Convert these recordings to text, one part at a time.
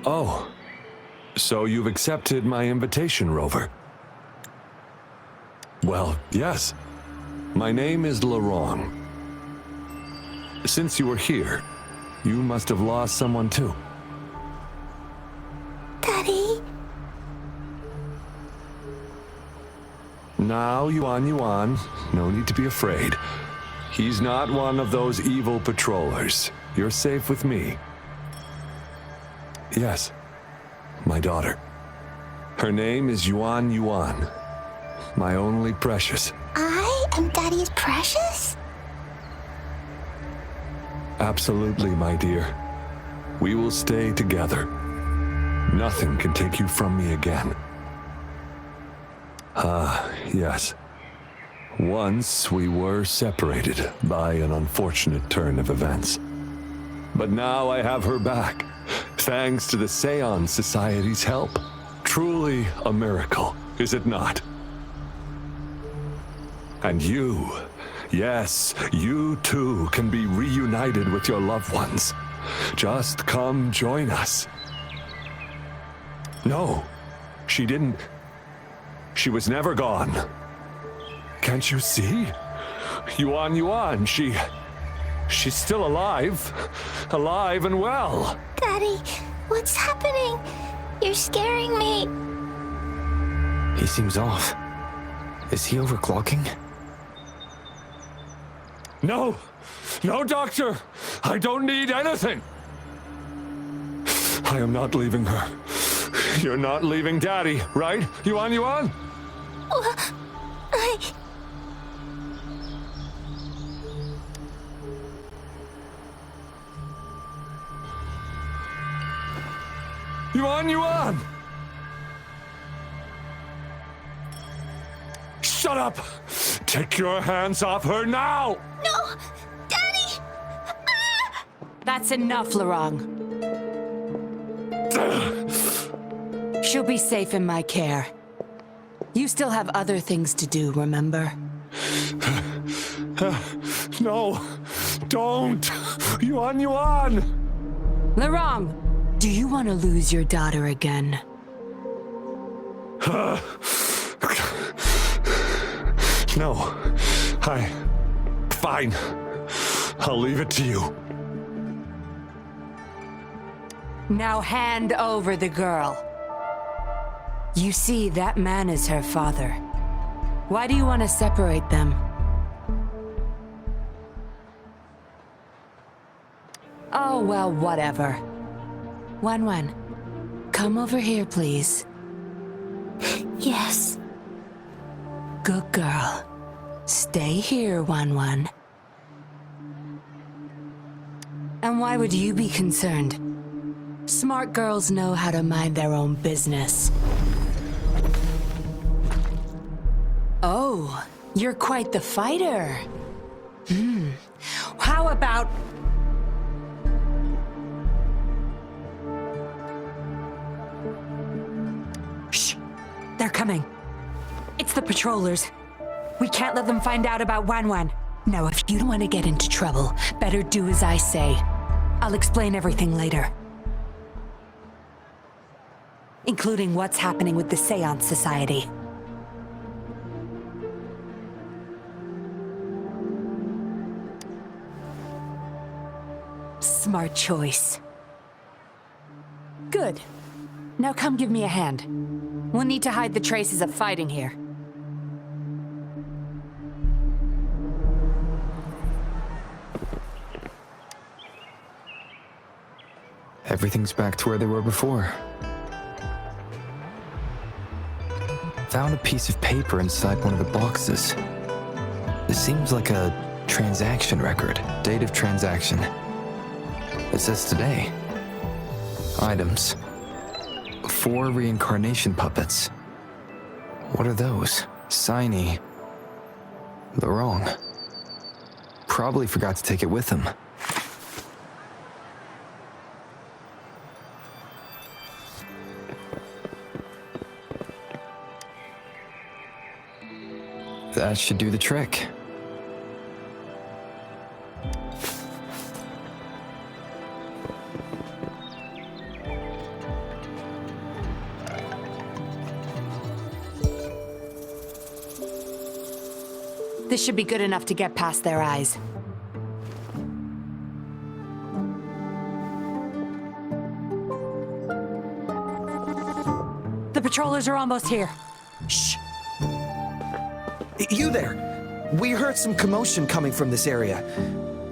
Oh, so you've accepted my invitation, Rover? Well, yes. My name is Laurent. Since you were here, you must have lost someone too. Daddy? Now, Yuan, no need to be afraid. He's not one of those evil patrollers. You're safe with me. Yes, my daughter. Her name is Yuan, my only precious. I am Daddy's precious? Absolutely, my dear. We will stay together. Nothing can take you from me again. Yes. Once we were separated by an unfortunate turn of events. But now I have her back, thanks to the Seance Society's help. Truly a miracle, is it not? And you, yes, you too can be reunited with your loved ones. Just come join us. No, she didn't. She was never gone. Can't you see? Yuan, she's still alive. Alive and well. Daddy, what's happening? You're scaring me. He seems off. Is he overclocking? No, doctor. I don't need anything. I am not leaving her. You're not leaving Daddy, right? Yuan? Yuan! Shut up! Take your hands off her now! No! Daddy! Ah! That's enough, Laurent. She'll be safe in my care. You still have other things to do, remember? No! Don't! Yuan! Laurent, do you want to lose your daughter again? No. Fine. I'll leave it to you. Now hand over the girl. You see, that man is her father. Why do you want to separate them? Oh, well, whatever. Wan, come over here, please. Yes. Good girl. Stay here, Wan. And why would you be concerned? Smart girls know how to mind their own business. Oh, you're quite the fighter. How about... Shh! They're coming. It's the patrollers. We can't let them find out about Wan. Now, if you don't want to get into trouble, better do as I say. I'll explain everything later. Including what's happening with the Seance Society. Smart choice. Good. Now come give me a hand. We'll need to hide the traces of fighting here. Everything's back to where they were before. Found a piece of paper inside one of the boxes. This seems like a transaction record. Date of transaction. It says today. Items. 4 reincarnation puppets. What are those? Signy. Laurent. probably forgot to take it with him. That should do the trick. This should be good enough to get past their eyes. The patrollers are almost here. Shh. You there! We heard some commotion coming from this area.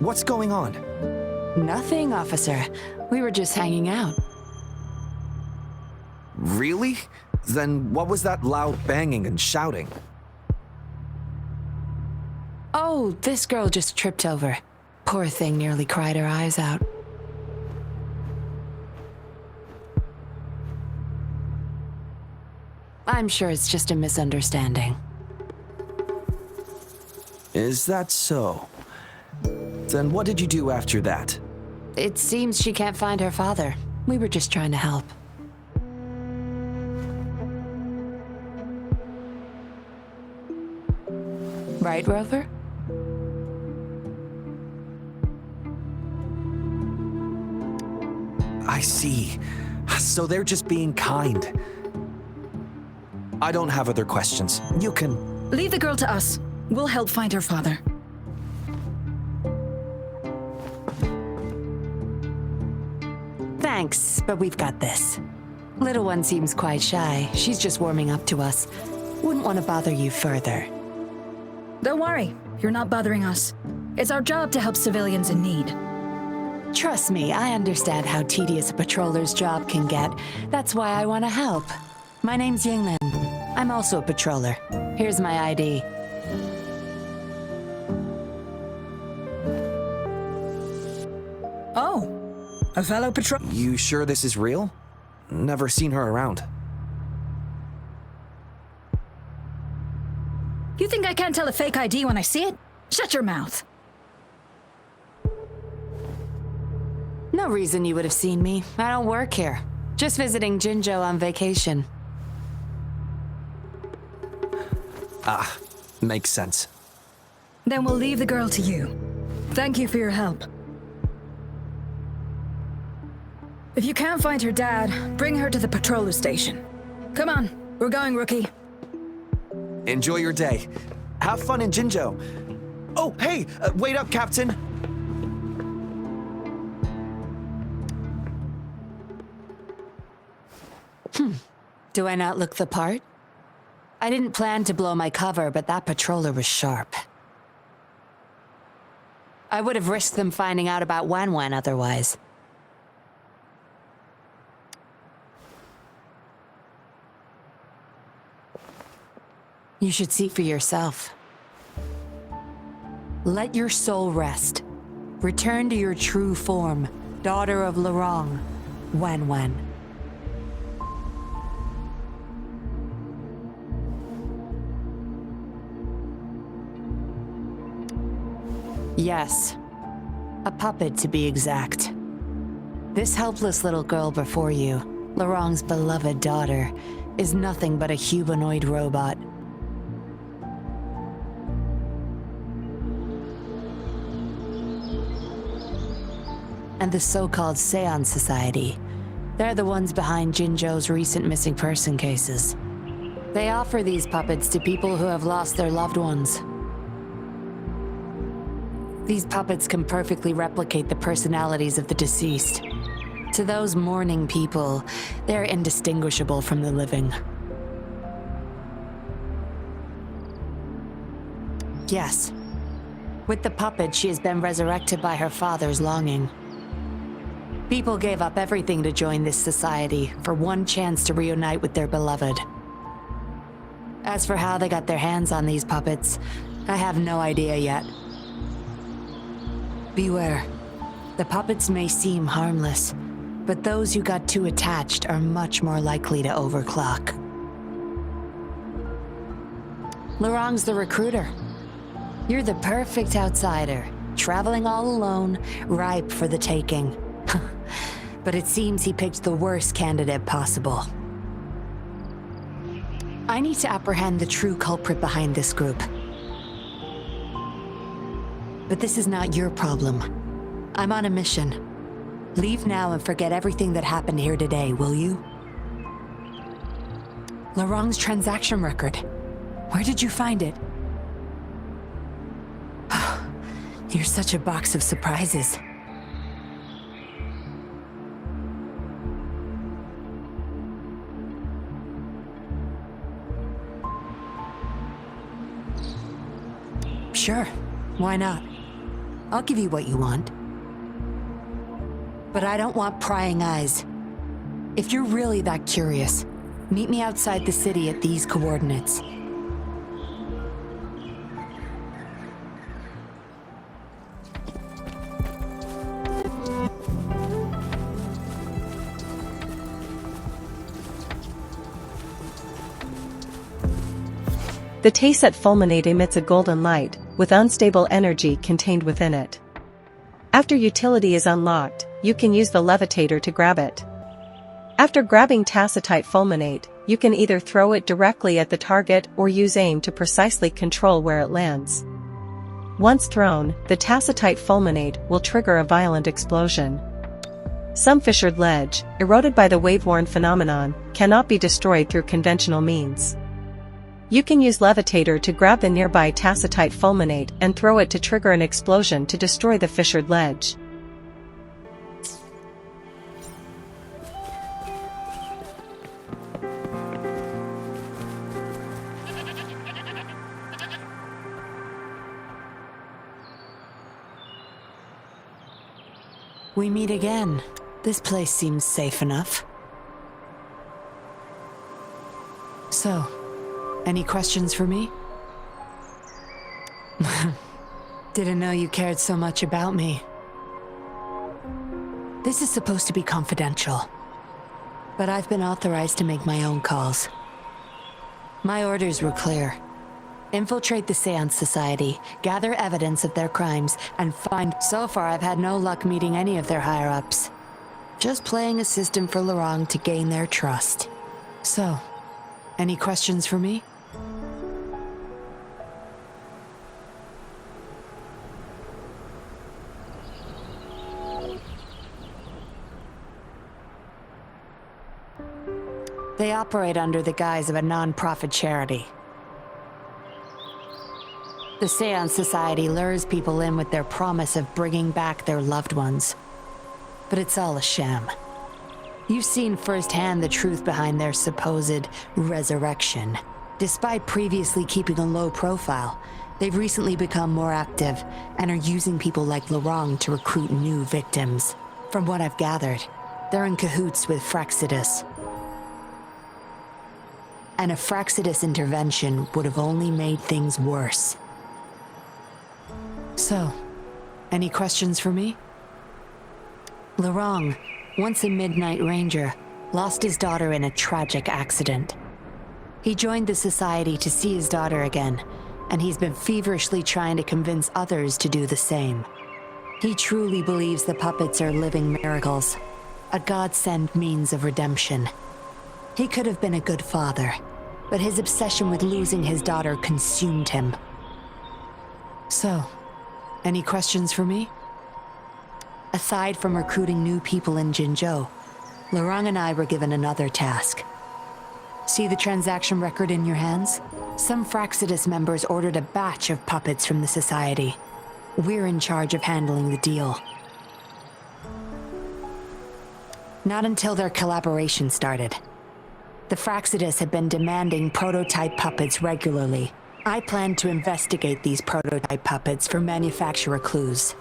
What's going on? Nothing, officer. We were just hanging out. Really? Then what was that loud banging and shouting? Oh, this girl just tripped over. Poor thing nearly cried her eyes out. I'm sure it's just a misunderstanding. Is that so? Then what did you do after that? It seems she can't find her father. We were just trying to help. Right, Rover? I see. So they're just being kind. I don't have other questions. You can... Leave the girl to us. We'll help find her father. Thanks, but we've got this. Little one seems quite shy. She's just warming up to us. Wouldn't want to bother you further. Don't worry. You're not bothering us. It's our job to help civilians in need. Trust me, I understand how tedious a patroller's job can get. That's why I want to help. My name's Yinglin. I'm also a patroller. Here's my ID. Oh, a fellow patrol... You sure this is real? Never seen her around. You think I can't tell a fake ID when I see it? Shut your mouth. No reason you would have seen me. I don't work here. Just visiting Jinjo on vacation. Ah, makes sense. Then we'll leave the girl to you. Thank you for your help. If you can't find her dad, bring her to the patroller station. Come on, we're going, rookie. Enjoy your day. Have fun in Jinjo. Oh, hey, wait up, Captain. Do I not look the part? I didn't plan to blow my cover, but that patroller was sharp. I would have risked them finding out about Wan otherwise. You should see for yourself. Let your soul rest. Return to your true form, daughter of Lorong, Wan. Yes, a puppet to be exact. This helpless little girl before you, Lorong's beloved daughter, is nothing but a humanoid robot. And the so-called Seance Society, they're the ones behind Jinjo's recent missing person cases. They offer these puppets to people who have lost their loved ones. These puppets can perfectly replicate the personalities of the deceased. To those mourning people, they're indistinguishable from the living. Yes. With the puppet, she has been resurrected by her father's longing. People gave up everything to join this society for one chance to reunite with their beloved. As for how they got their hands on these puppets, I have no idea yet. Beware. The puppets may seem harmless, but those who got too attached are much more likely to overclock. Lorong's the recruiter. You're the perfect outsider, traveling all alone, ripe for the taking. But it seems he picked the worst candidate possible. I need to apprehend the true culprit behind this group. But this is not your problem. I'm on a mission. Leave now and forget everything that happened here today, will you? Laurent's transaction record. Where did you find it? You're such a box of surprises. Sure, why not? I'll give you what you want. But I don't want prying eyes. If you're really that curious, meet me outside the city at these coordinates. The Tayset fulminate emits a golden light, with unstable energy contained within it. After utility is unlocked, you can use the levitator to grab it. After grabbing Tacitite fulminate, you can either throw it directly at the target or use aim to precisely control where it lands. Once thrown, the Tacitite fulminate will trigger a violent explosion. Some fissured ledge, eroded by the wave-worn phenomenon, cannot be destroyed through conventional means. You can use levitator to grab the nearby Tacitite fulminate and throw it to trigger an explosion to destroy the fissured ledge. We meet again. This place seems safe enough. So, any questions for me? Didn't know you cared so much about me. This is supposed to be confidential, but I've been authorized to make my own calls. My orders were clear. Infiltrate the Seance Society, gather evidence of their crimes, and find... So far, I've had no luck meeting any of their higher-ups. Just playing a system for Laurent to gain their trust. So, any questions for me? They operate under the guise of a non-profit charity. The Seance Society lures people in with their promise of bringing back their loved ones. But it's all a sham. You've seen firsthand the truth behind their supposed resurrection. Despite previously keeping a low profile, they've recently become more active and are using people like Laurent to recruit new victims. From what I've gathered, they're in cahoots with Fraxidus. And a Fraxidus intervention would have only made things worse. So, any questions for me? Laurent, once a Midnight Ranger, lost his daughter in a tragic accident. He joined the Society to see his daughter again, and he's been feverishly trying to convince others to do the same. He truly believes the puppets are living miracles, a godsend means of redemption. He could have been a good father, but his obsession with losing his daughter consumed him. So, any questions for me? Aside from recruiting new people in Jinzhou, Laurent and I were given another task. See the transaction record in your hands? Some Fraxidus members ordered a batch of puppets from the Society. We're in charge of handling the deal. Not until their collaboration started. The Fraxidus had been demanding prototype puppets regularly. I planned to investigate these prototype puppets for manufacturer clues.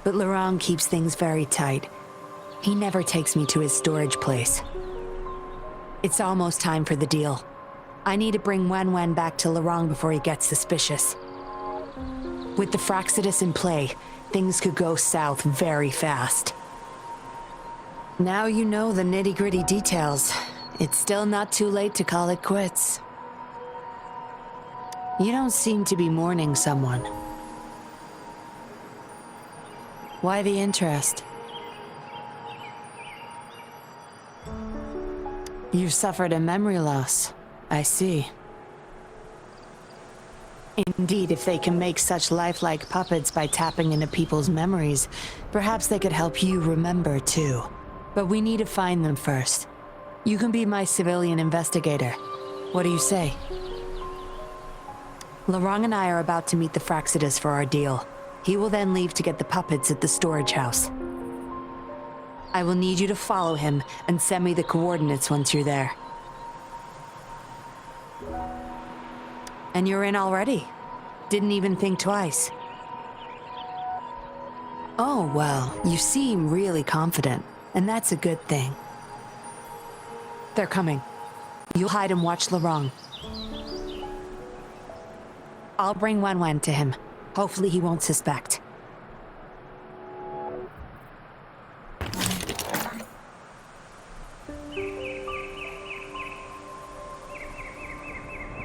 But Laurent keeps things very tight. He never takes me to his storage place. It's almost time for the deal. I need to bring Wen back to Laurent before he gets suspicious. With the Fraxidus in play, things could go south very fast. Now you know the nitty-gritty details. It's still not too late to call it quits. You don't seem to be mourning someone. Why the interest? You've suffered a memory loss. I see. Indeed, if they can make such lifelike puppets by tapping into people's memories, perhaps they could help you remember too. But we need to find them first. You can be my civilian investigator. What do you say? Laurent and I are about to meet the Fraxidus for our deal. He will then leave to get the puppets at the storage house. I will need you to follow him and send me the coordinates once you're there. And you're in already. Didn't even think twice. Oh, well, you seem really confident, and that's a good thing. They're coming. You'll hide and watch Laurent. I'll bring Wan to him. Hopefully he won't suspect.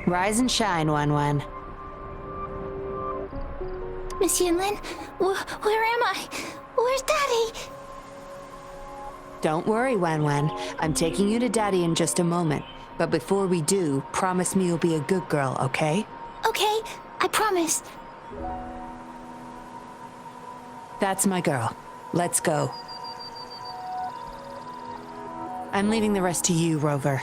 Rise and shine, Wan. Miss Yinlin, where am I? Where's Daddy? Don't worry, Wan. I'm taking you to Daddy in just a moment. But before we do, promise me you'll be a good girl, okay? Okay, I promise. That's my girl. Let's go. I'm leaving the rest to you, Rover.